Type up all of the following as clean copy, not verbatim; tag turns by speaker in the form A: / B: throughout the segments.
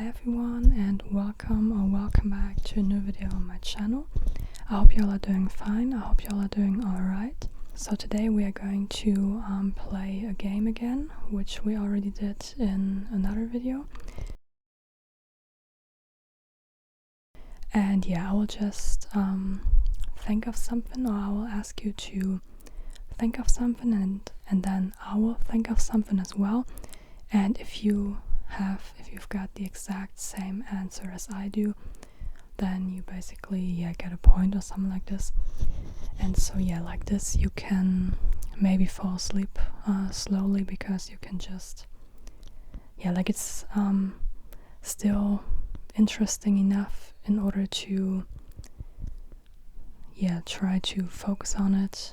A: Hi everyone, and welcome back to a new video on my channel. I hope y'all are doing fine. I hope y'all are doing alright. So today we are going to play a game again, which we already did in another video. And yeah, I will just think of something, or I will ask you to think of something, and then I will think of something as well. And if you've got the exact same answer as I do, then you basically get a point or something like this. And so like this you can maybe fall asleep slowly, because you can just it's still interesting enough in order to try to focus on it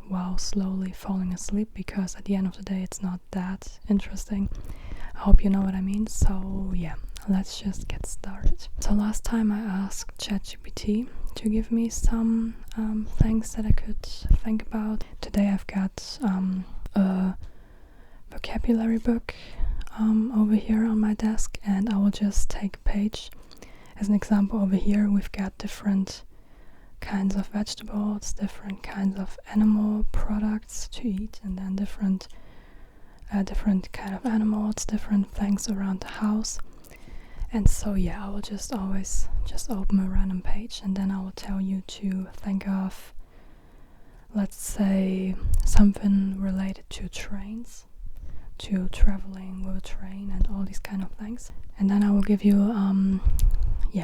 A: while slowly falling asleep, because at the end of the day it's not that interesting. I hope you know what I mean. So let's just get started. So last time I asked ChatGPT to give me some things that I could think about. Today I've got a vocabulary book over here on my desk, and I will just take a page as an example. Over here we've got different kinds of vegetables, different kinds of animal products to eat, and then different kind of animals, different things around the house. And so I will just always open a random page, and then I will tell you to think of, let's say, something related to trains, to traveling with a train and all these kind of things. And then I will give you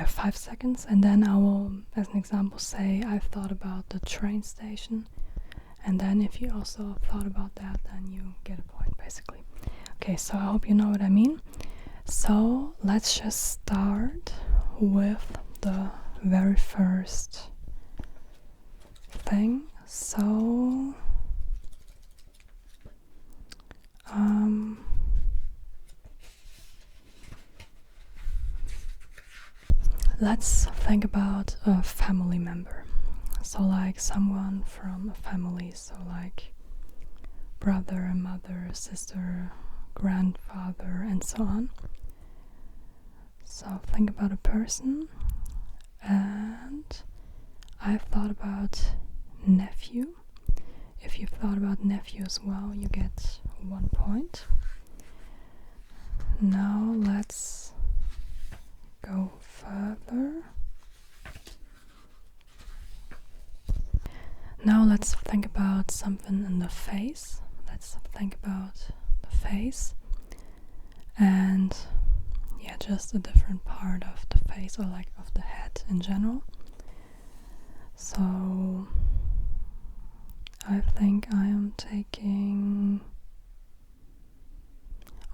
A: 5 seconds, and then I will, as an example, say I've thought about the train station. And then if you also thought about that, then you get a point, basically. Okay, so I hope you know what I mean. So let's just start with the very first thing. So let's think about a family member. So like someone from a family, so like brother, mother, sister, grandfather, and so on. So think about a person, and I've thought about nephew. If you've thought about nephew as well, you get 1 point. Now let's go further. Now let's think about something in the face. Let's think about the face, and just a different part of the face, or like of the head in general. So I think I am taking...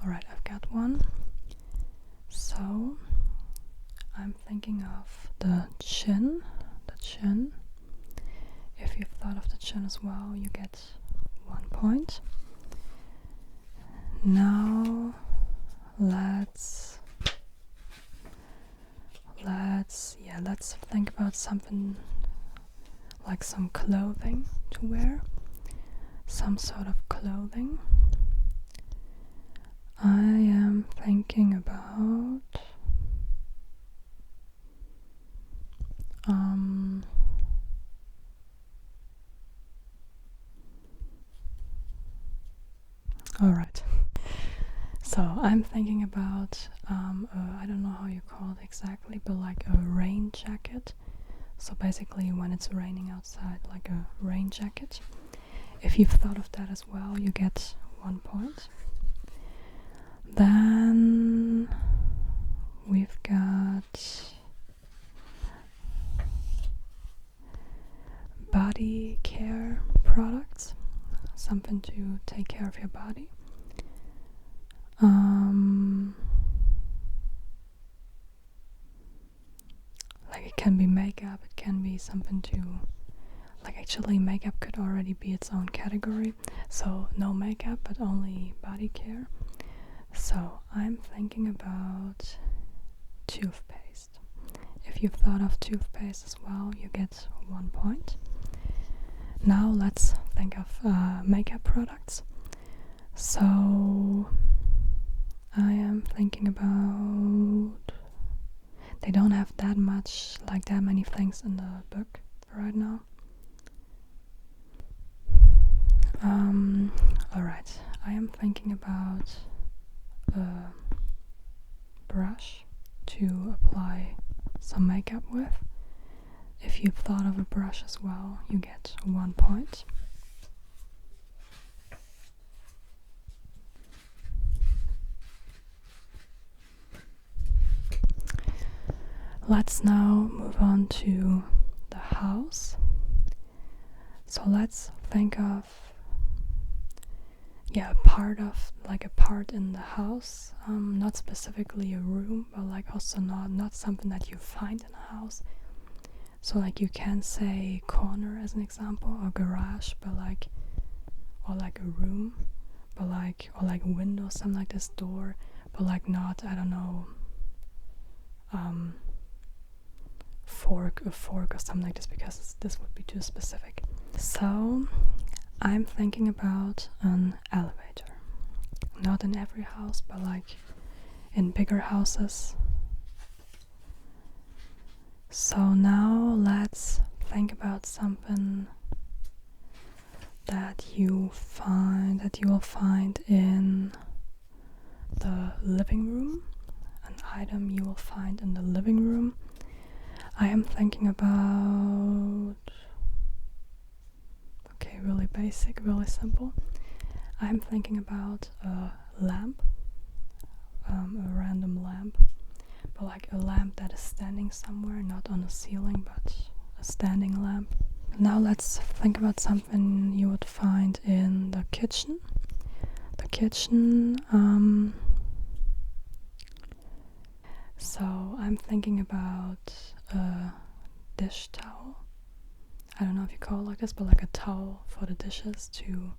A: Alright, I've got one. So I'm thinking of the chin. If you've thought of the chin as well, you get 1 point. Now let's think about something like some clothing to wear, some sort of clothing. I am thinking about alright, so I'm thinking about I don't know how you call it exactly, but like a rain jacket. So basically when it's raining outside, like a rain jacket. If you've thought of that as well, you get 1 point. Then we've got body care products, something to take care of your body. Like it can be makeup, it can be something to, like, actually makeup could already be its own category, so no makeup but only body care. So I'm thinking about toothpaste. If you've thought of toothpaste as well, you get 1 point. Now let's think of makeup products. So I am thinking about They don't have that many things in the book right now. Alright, I am thinking about a brush to apply some makeup with. If you've thought of a brush as well, you get 1 point. Let's now move on to the house. So let's think of a part in the house, not specifically a room, but like also not something that you find in a house. So like you can say corner as an example, or garage, but like, or like a room, but like, or like window, something like this, door, but like not, I don't know, a fork or something like this, because this would be too specific. So I'm thinking about an elevator. Not in every house, but like in bigger houses. So now let's think about something that you will find in the living room. An item you will find in the living room. I am thinking about, okay, really basic, really simple. I'm thinking about a lamp, a random lamp, but like a lamp that is standing somewhere, not on a ceiling, but a standing lamp. Now let's think about something you would find in the kitchen. So I'm thinking about a dish towel. I don't know if you call it like this, but like a towel for the dishes to,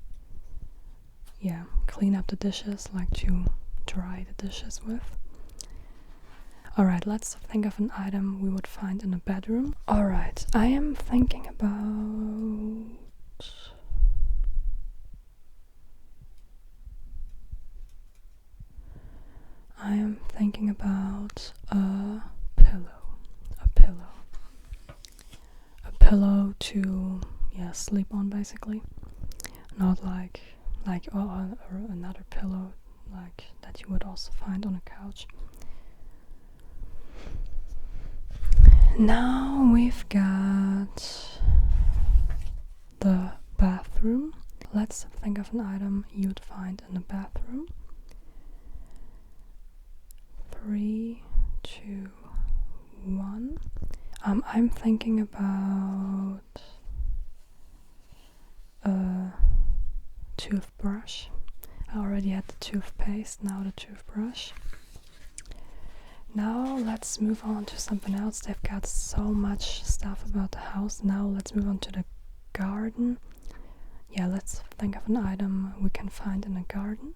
A: clean up the dishes, like to dry the dishes with. Alright, let's think of an item we would find in a bedroom. Alright, I am thinking about a pillow. A pillow to sleep on, basically. Not like another pillow like that you would also find on a couch. Now we've got the bathroom. Let's think of an item you'd find in the bathroom. 3, 2, 1. I'm thinking about a toothbrush. I already had the toothpaste, now the toothbrush. Now let's move on to something else. They've got so much stuff about the house. Now let's move on to the garden. Let's think of an item we can find in a garden.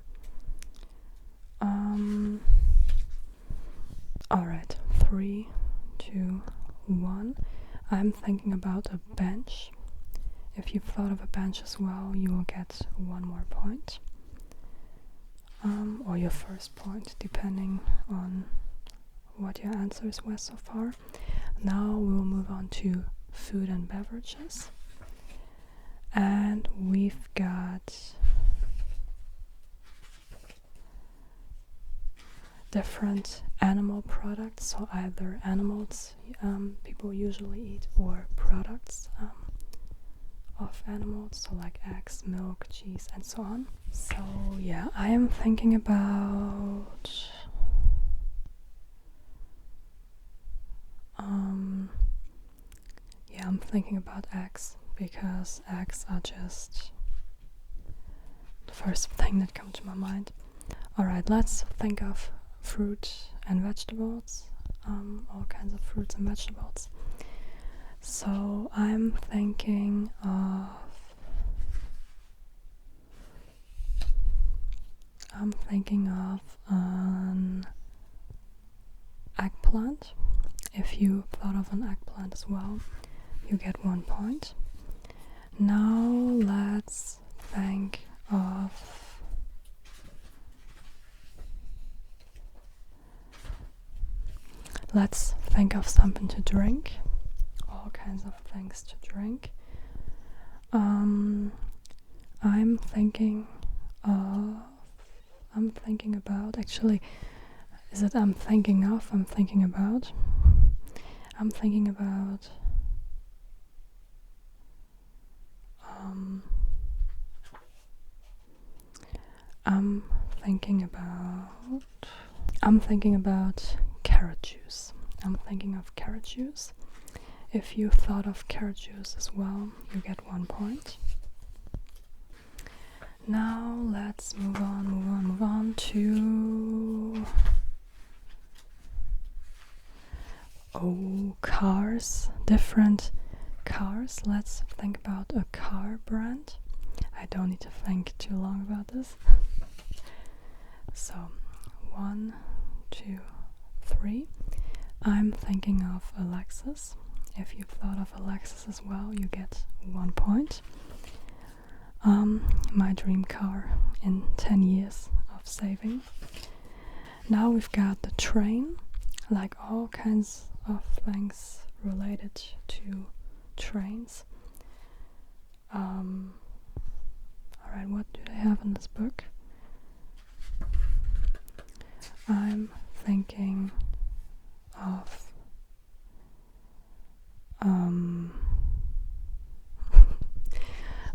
A: Alright, 3, 2, 1. I'm thinking about a bench. If you've thought of a bench as well, you will get 1 more point. Or your first point, depending on what your answers were so far. Now we will move on to food and beverages. And we've got different animal products, so either animals people usually eat, or products of animals, so like eggs, milk, cheese, and so on. So I am thinking about I'm thinking about eggs, because eggs are just the first thing that comes to my mind. Alright, let's think of fruit and vegetables, all kinds of fruits and vegetables. So I'm thinking of an eggplant. If you thought of an eggplant as well, you get 1 point. Now let's think of Let's think of something to drink. All kinds of things to drink. I'm thinking about, actually, is it I'm thinking of, I'm thinking about I'm thinking about carrot juice. I'm thinking of carrot juice. If you thought of carrot juice as well, you get 1 point. Now let's move on to cars, different cars. Let's think about a car brand. I don't need to think too long about this. So 1, 2, 3. I'm thinking of a Lexus. If you've thought of a Lexus as well, you get 1 point. My dream car in 10 years of saving. Now we've got the train, like all kinds of things related to trains. Alright, what do they have in this book? I'm thinking of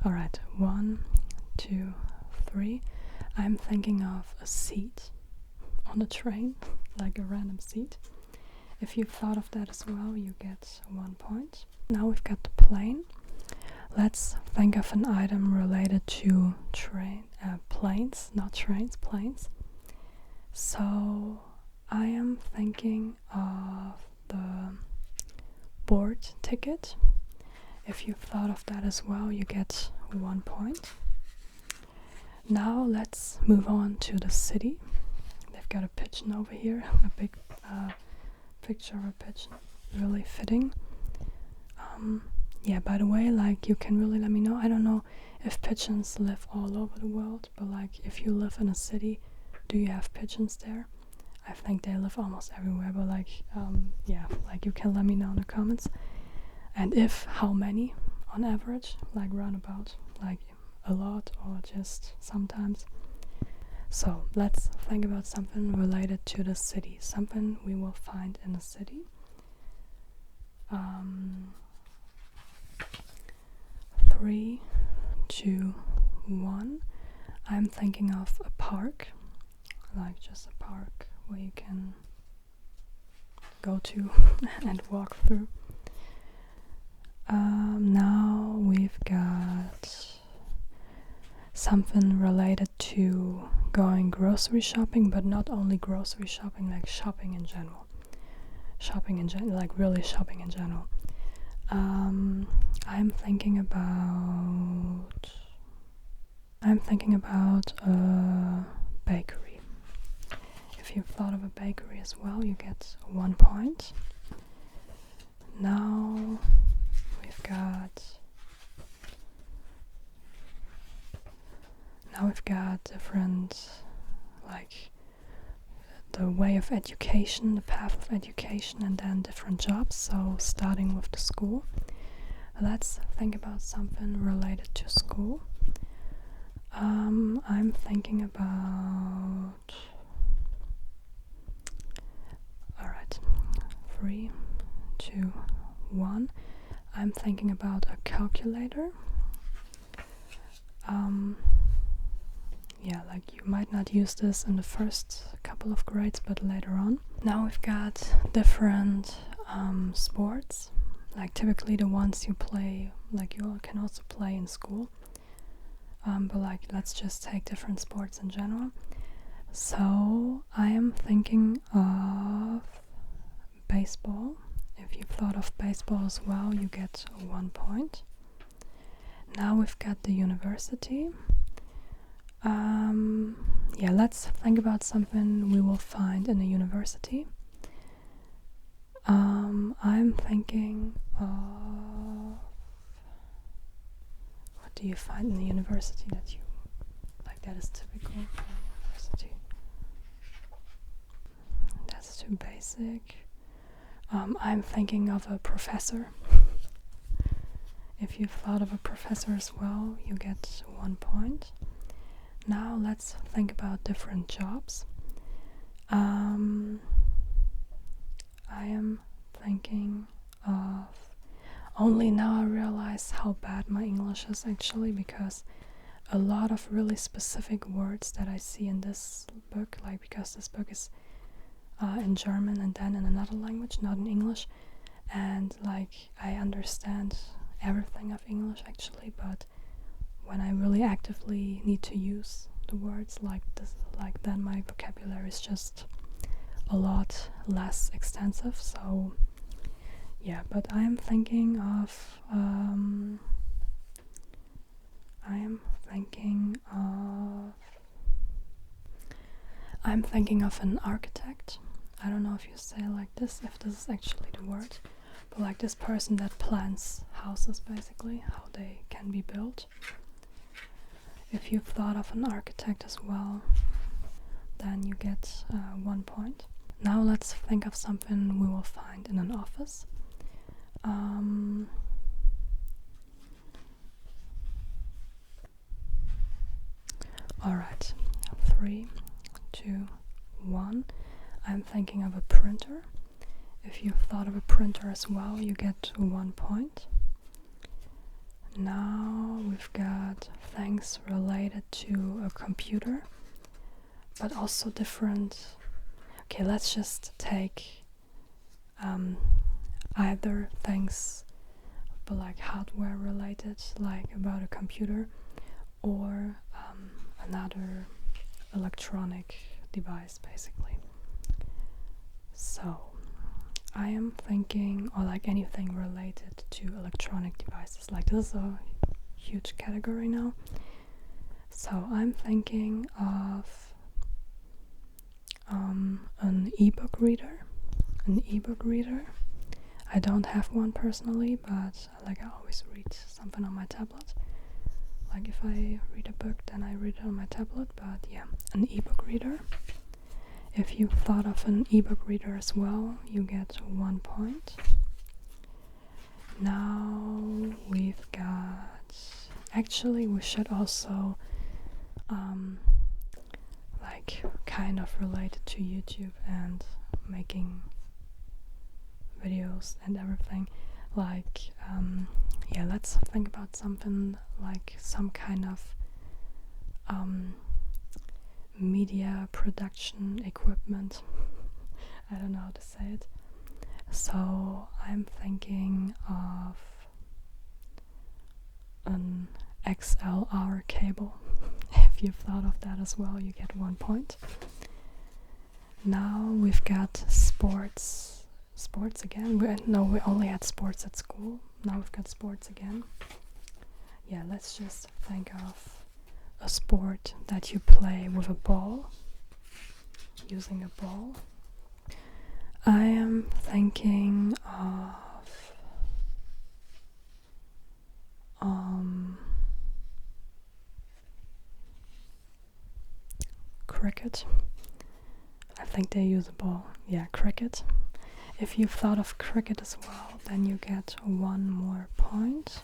A: alright, 1, 2, 3. I'm thinking of a seat on the train, like a random seat. If you've thought of that as well, you get 1 point. Now we've got the plane. Let's think of an item related to planes, not trains, planes. So I am thinking of the board ticket. If you've thought of that as well, you get 1 point. Now let's move on to the city. They've got a pigeon over here, a big picture of a pigeon, really fitting. Yeah, by the way, like, you can really let me know. I don't know if pigeons live all over the world, but like, if you live in a city, do you have pigeons there? I think they live almost everywhere, but like, yeah, like, you can let me know in the comments. And if, how many on average, like roundabout, like a lot or just sometimes. So let's think about something related to the city, something we will find in a city. 3, 2, 1. I'm thinking of a park, like just a park where you can go to and walk through. Now we've got something related to going grocery shopping, but not only grocery shopping, like shopping in general. Like really shopping in general. I'm thinking about a bakery. If you've thought of a bakery as well, you get 1 point. Now we've got different, like, the way of education, the path of education, and then different jobs. So starting with the school, let's think about something related to school. I'm thinking about, alright, 3, 2, 1. I'm thinking about a calculator. Yeah, like, you might not use this in the first couple of grades, but later on. Now we've got different sports, like typically the ones you play, like you can also play in school. But like, let's just take different sports in general. So I am thinking of baseball. If you've thought of baseball as well, you get 1 point. Now we've got the university. Yeah, let's think about something we will find in a university. I'm thinking of, what do you find in the university that you like, that is typical for a university? That's too basic. I'm thinking of a professor. If you've thought of a professor as well, you get 1 point. Now let's think about different jobs. I am thinking of... Only now I realize how bad my English is actually, because a lot of really specific words that I see in this book, like because this book is in German and then in another language, not in English, and like I understand everything of English actually, but when I really actively need to use the words like this, like then my vocabulary is just a lot less extensive. So yeah, but I'm thinking of an architect. I don't know if you say like this, if this is actually the word, but like this person that plans houses, basically how they can be built. If you've thought of an architect as well, then you get 1 point. Now let's think of something we will find in an office. Alright, 3, 2, 1. I'm thinking of a printer. If you've thought of a printer as well, you get 1 point. Now we've got things related to a computer, but also different. Okay, let's just take either things but like hardware related, like about a computer, or another electronic device basically. So I am thinking, or like anything related to electronic devices, like this is a huge category now. So I'm thinking of an ebook reader. I don't have one personally, but like I always read something on my tablet. Like if I read a book, then I read it on my tablet, but yeah, an ebook reader. If you've thought of an ebook reader as well, you get 1 point. Now we've got... Actually, we should also like kind of related to YouTube and making videos and everything. Like yeah, let's think about something like some kind of media production equipment. I don't know how to say it. So I'm thinking of an XLR cable. If you've thought of that as well, you get 1 point. Now we've got sports again. We only had sports at school. Now we've got sports again. Yeah, let's just think of a sport that you play with a ball, using a ball. I am thinking of cricket. I think they use a ball. Yeah, cricket. If you've thought of cricket as well, then you get 1 more point.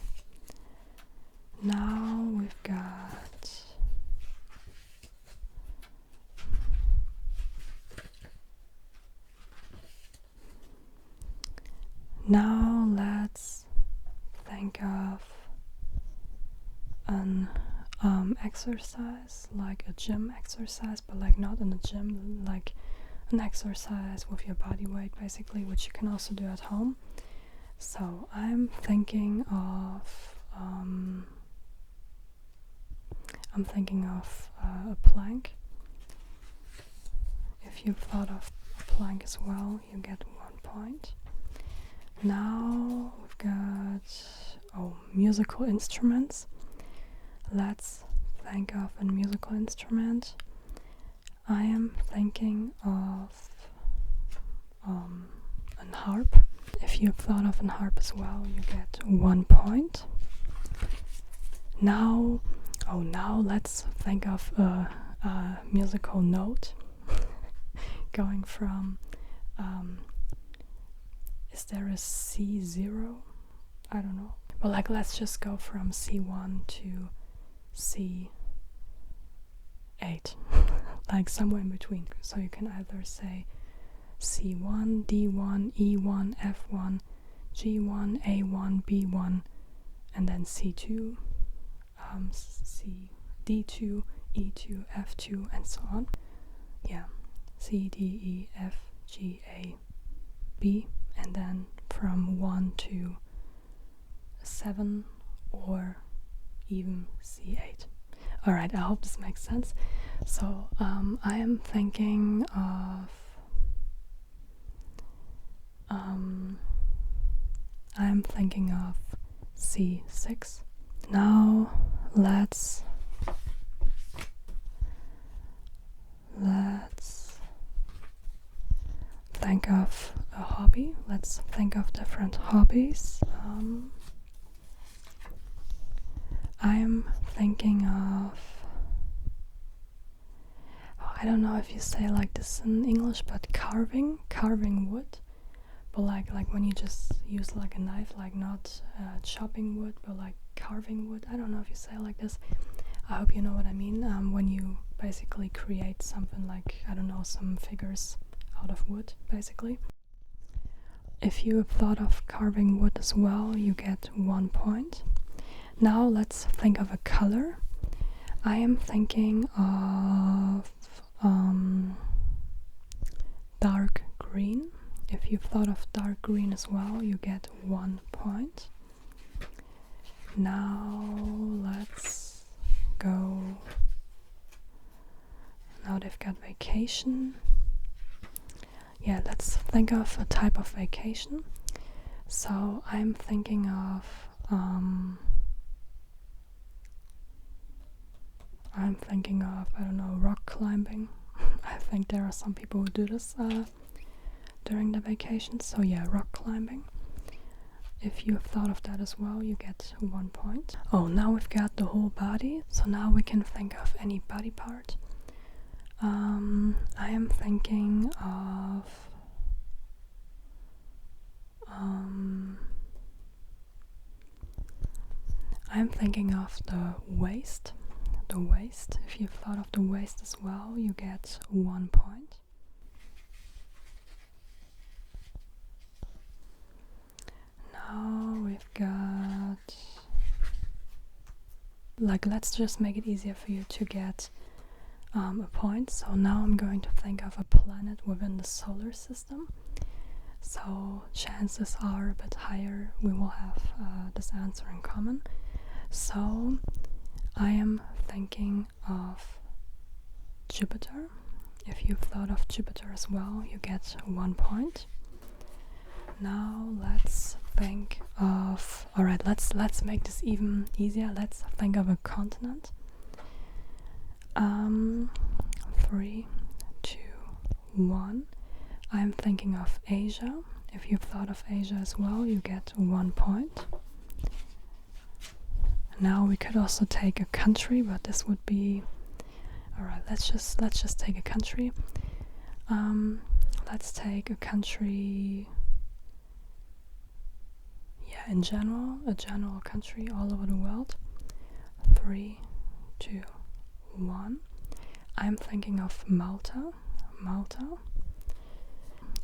A: Now we've got... Now let's think of an exercise, like a gym exercise, but like not in a gym, like an exercise with your body weight basically, which you can also do at home. So I'm thinking of a plank. If you've thought of a plank as well, you get 1 point. Now we've got musical instruments. Let's think of a musical instrument. I am thinking of an harp. If you've thought of an harp as well, you get 1 point. Now let's think of a musical note going from is there a C0? I don't know. But like, let's just go from C1 to C8. Like somewhere in between. So you can either say C1, D1, E1, F1, G1, A1, B1, and then C2, D2, E2, F2, and so on. Yeah, C, D, E, F, G, A, B, and then from 1 to 7 or even C8. Alright, I hope this makes sense. So I am thinking of C6. Now let's think of a hobby. Let's think of different hobbies. I'm thinking of, I don't know if you say like this in English, but carving wood. But like when you just use like a knife, like not chopping wood, but like carving wood. I don't know if you say it like this. I hope you know what I mean. When you basically create something like, I don't know, some figures out of wood, basically. If you have thought of carving wood as well, you get 1 point. Now let's think of a color. I am thinking of dark green. If you've thought of dark green as well, you get 1 point. Now let's go. Now they've got vacation. Yeah, let's think of a type of vacation. So I'm thinking of I don't know, rock climbing. I think there are some people who do this during the vacation. So yeah, rock climbing. If you have thought of that as well, you get 1 point. Oh, now we've got the whole body. So now we can think of any body part. I am thinking of the waist. The waist. If you've thought of the waist as well, you get 1 point. Now we've got, like, let's just make it easier for you to get a point. So now I'm going to think of a planet within the solar system. So chances are a bit higher we will have this answer in common. So I am thinking of Jupiter. If you've thought of Jupiter as well, you get 1 point. Now let's think of, alright, let's make this even easier. Let's think of a continent. 3, 2, 1. I'm thinking of Asia. If you've thought of Asia as well, you get 1 point. Now we could also take a country, but this would be, alright, let's just take a country. Let's take a country, yeah, in general, a general country all over the world. 3, 2, 1. I'm thinking of Malta.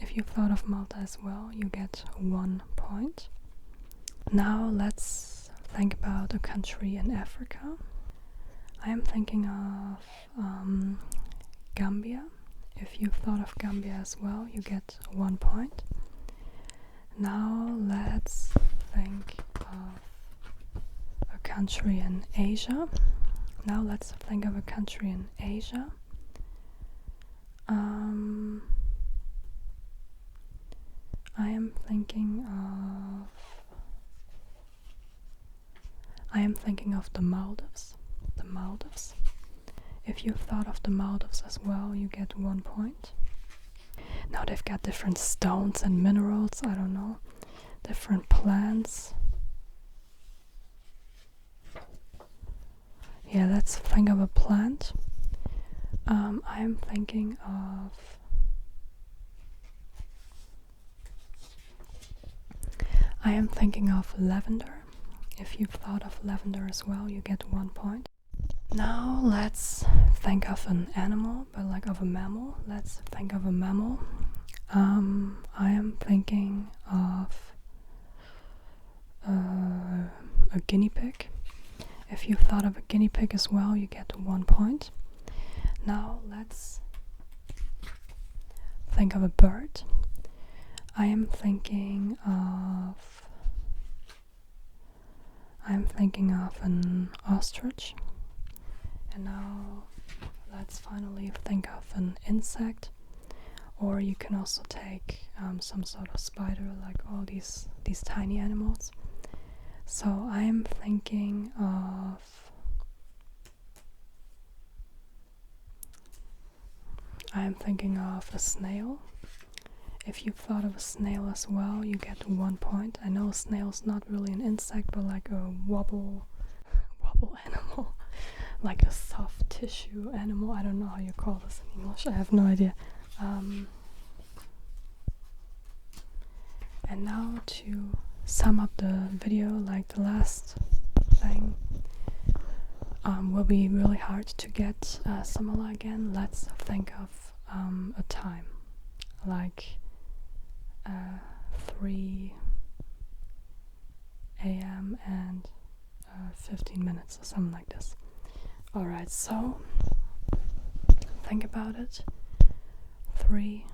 A: If you've thought of Malta as well, you get 1 point. Now let's think about a country in Africa. I am thinking of Gambia. If you've thought of Gambia as well, you get 1 point. Now let's think of a country in Asia. I am thinking of the Maldives. If you've thought of the Maldives as well, you get 1 point. Now they've got different stones and minerals, I don't know, different plants. Yeah, let's think of a plant. I'm thinking of I am thinking of lavender. If you've thought of lavender as well, you get 1 point. Now let's think of an animal, but like of a mammal. Let's think of a mammal. I am thinking of a guinea pig. If you've thought of a guinea pig as well, you get 1 point. Now let's think of a bird. I am thinking of an ostrich. And now let's finally think of an insect. Or you can also take some sort of spider, like all these tiny animals. So I am thinking of a snail. If you've thought of a snail as well, you get 1 point. I know a snail's not really an insect, but like a wobble animal, like a soft tissue animal. I don't know how you call this in English. I have no idea. And now to sum up the video, like the last thing will be really hard to get similar again. Let's think of a time, like 3 a.m. and 15 minutes or something like this. Alright, so think about it. 3,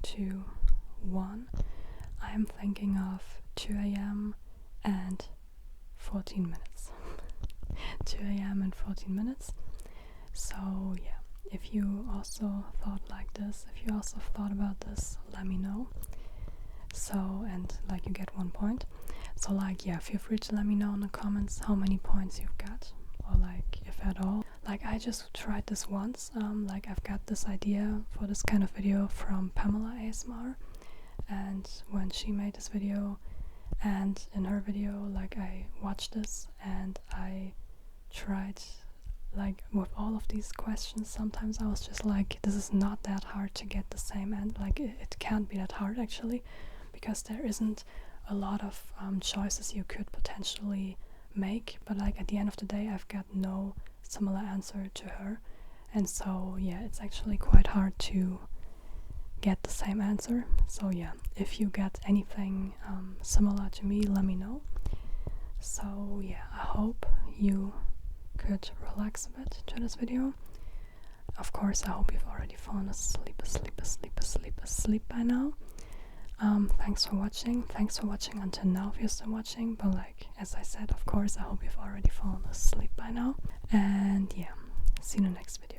A: 2, 1. I am thinking of 2 a.m. and 14 minutes. 2 a.m. and 14 minutes. So yeah, if you also thought like this, if you also thought about this, let me know. So, and like you get 1 point. So like, yeah, feel free to let me know in the comments how many points you've got, or like if at all. Like I just tried this once, like I've got this idea for this kind of video from Pamela ASMR, and when she made this video, and in her video, like I watched this and I tried, like with all of these questions, sometimes I was just like, this is not that hard to get the same end, like it can't be that hard actually, because there isn't a lot of choices you could potentially make, but like at the end of the day I've got no similar answer to her, and so yeah, it's actually quite hard to get the same answer. So yeah, if you get anything similar to me, let me know. So yeah, I hope you could relax a bit to this video. Of course, I hope you've already fallen asleep by now. Thanks for watching. Thanks for watching until now if you're still watching, but like as I said, of course I hope you've already fallen asleep by now. And yeah, see you in the next video.